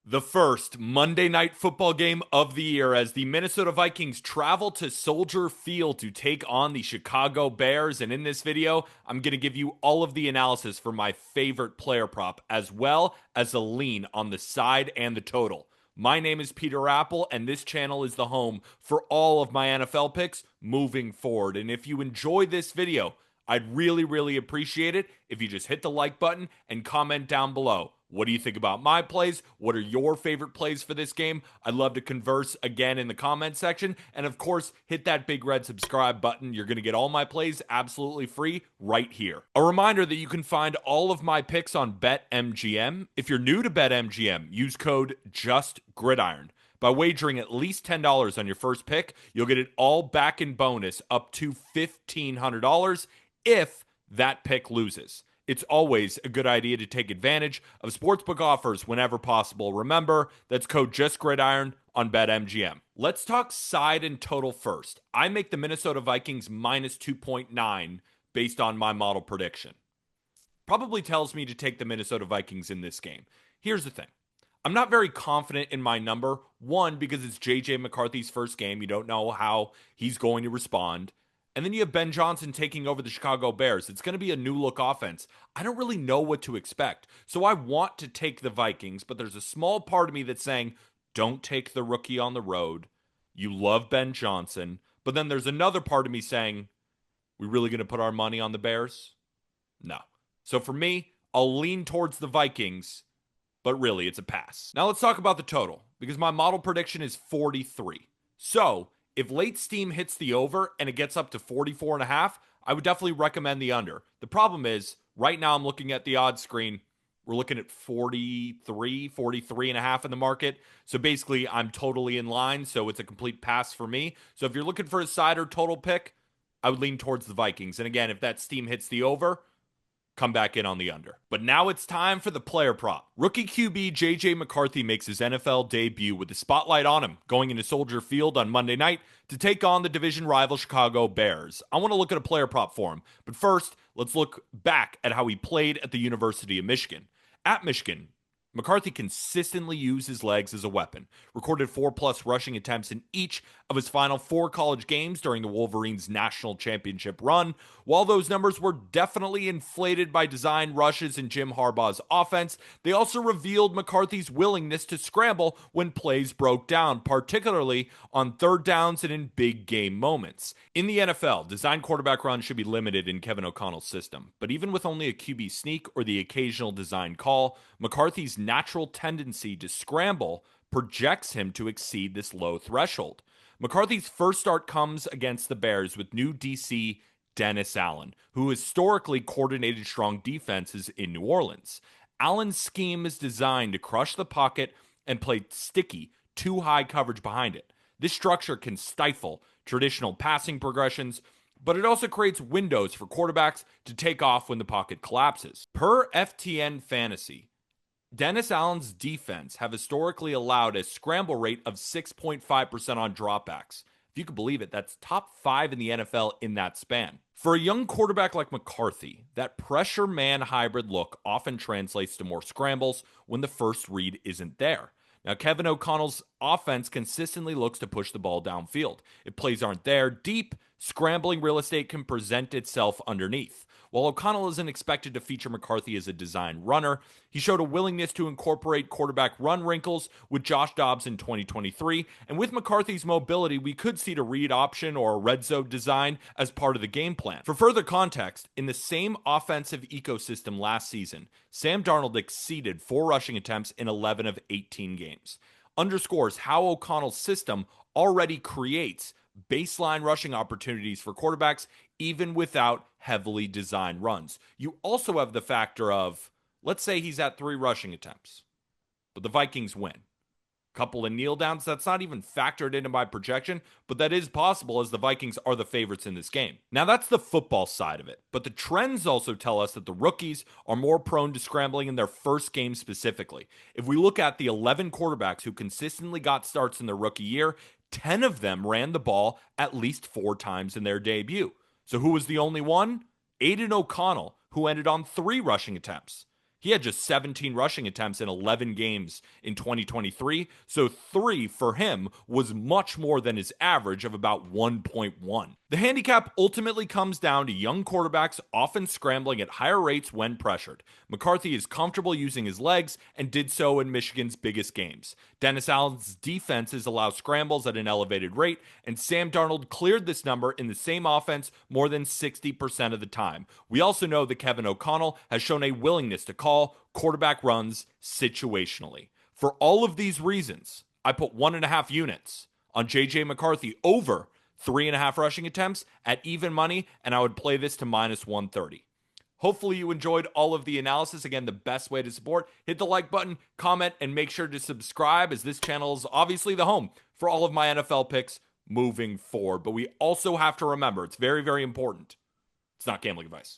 The first Monday night football game of the year as the Minnesota Vikings travel to Soldier Field to take on the Chicago Bears. And in this video, I'm going to give you all of the analysis for my favorite player prop, as well as a lean on the side and the total. My name is Peter Apple, and this channel is the home for all of my NFL picks moving forward. And if you enjoyed this video, I'd really appreciate it if you just hit the like button and comment down below. What do you think about my plays? What are your favorite plays for this game? I'd love to converse again in the comment section. And of course, hit that big red subscribe button. You're going to get all my plays absolutely free right here. A reminder that you can find all of my picks on BetMGM. If you're new to BetMGM, use code JUSTGridiron. By wagering at least $10 on your first pick, you'll get it all back in bonus up to $1,500 if that pick loses. It's always a good idea to take advantage of sportsbook offers whenever possible. Remember, that's code JustGridiron on BetMGM. Let's talk side and total first. I make the Minnesota Vikings minus 2.9 based on my model prediction. Probably tells me to take the Minnesota Vikings in this game. Here's the thing. I'm not very confident in my number. One, because it's JJ McCarthy's first game. You don't know how he's going to respond. And then you have Ben Johnson taking over the Chicago Bears. It's going to be a new look offense. I don't really know what to expect. So I want to take the Vikings, but there's a small part of me that's saying, don't take the rookie on the road. You love Ben Johnson. But then there's another part of me saying, we really going to put our money on the Bears? No. So for me, I'll lean towards the Vikings, but really it's a pass. Now let's talk about the total, because my model prediction is 43. So if late steam hits the over and it gets up to 44.5, I would definitely recommend the under. The problem is, right now I'm looking at the odds screen. We're looking at 43.5 in the market. So basically, I'm totally in line. So it's a complete pass for me. So if you're looking for a side or total pick, I would lean towards the Vikings. And again, if that steam hits the over, come back in on the under. But now it's time for the player prop. Rookie QB JJ McCarthy makes his NFL debut with the spotlight on him going into Soldier Field on Monday night to take on the division rival Chicago Bears. I want to look at a player prop for him. But first, let's look back at how he played at the University of Michigan. At Michigan, McCarthy consistently used his legs as a weapon, recorded 4+ rushing attempts in each of his final 4 college games during the Wolverines' national championship run. While those numbers were definitely inflated by design rushes in Jim Harbaugh's offense, they also revealed McCarthy's willingness to scramble when plays broke down, particularly on third downs and in big game moments. In the NFL, design quarterback runs should be limited in Kevin O'Connell's system, but even with only a QB sneak or the occasional design call, McCarthy's natural tendency to scramble projects him to exceed this low threshold. McCarthy's first start comes against the Bears with new DC Dennis Allen, who historically coordinated strong defenses in New Orleans. Allen's scheme is designed to crush the pocket and play sticky, too high coverage behind it. This structure can stifle traditional passing progressions, but it also creates windows for quarterbacks to take off when the pocket collapses. Per FTN Fantasy, Dennis Allen's defense have historically allowed a scramble rate of 6.5% on dropbacks. If you can believe it, that's top 5 in the NFL in that span. For a young quarterback like McCarthy, that pressure man hybrid look often translates to more scrambles when the first read isn't there. Now, Kevin O'Connell's offense consistently looks to push the ball downfield. If plays aren't there, deep, scrambling real estate can present itself underneath. While O'Connell isn't expected to feature McCarthy as a design runner, he showed a willingness to incorporate quarterback run wrinkles with Josh Dobbs in 2023, and with McCarthy's mobility, we could see the read option or a red zone design as part of the game plan. For further context, in the same offensive ecosystem last season, Sam Darnold exceeded 4 rushing attempts in 11 of 18 games. Underscores how O'Connell's system already creates baseline rushing opportunities for quarterbacks even without heavily designed runs. You also have the factor of, let's say he's at 3 rushing attempts, but the Vikings win. Couple of kneel downs, that's not even factored into my projection, but that is possible as the Vikings are the favorites in this game. Now that's the football side of it, but the trends also tell us that the rookies are more prone to scrambling in their first game specifically. If we look at the 11 quarterbacks who consistently got starts in their rookie year, 10 of them ran the ball at least 4 times in their debut. So who was the only one? Aiden O'Connell, who ended on 3 rushing attempts. He had just 17 rushing attempts in 11 games in 2023, so 3 for him was much more than his average of about 1.1. The handicap ultimately comes down to young quarterbacks often scrambling at higher rates when pressured. McCarthy is comfortable using his legs and did so in Michigan's biggest games. Dennis Allen's defenses allow scrambles at an elevated rate, and Sam Darnold cleared this number in the same offense more than 60% of the time. We also know that Kevin O'Connell has shown a willingness to call quarterback runs situationally. For all of these reasons, I put 1.5 units on JJ McCarthy over 3.5 rushing attempts at even money, and I would play this to minus 130. Hopefully you enjoyed all of the analysis. Again, the best way to support, hit the like button, comment, and make sure to subscribe, as this channel is obviously the home for all of my NFL picks moving forward. But we also have to remember, it's very, very important, it's not gambling advice.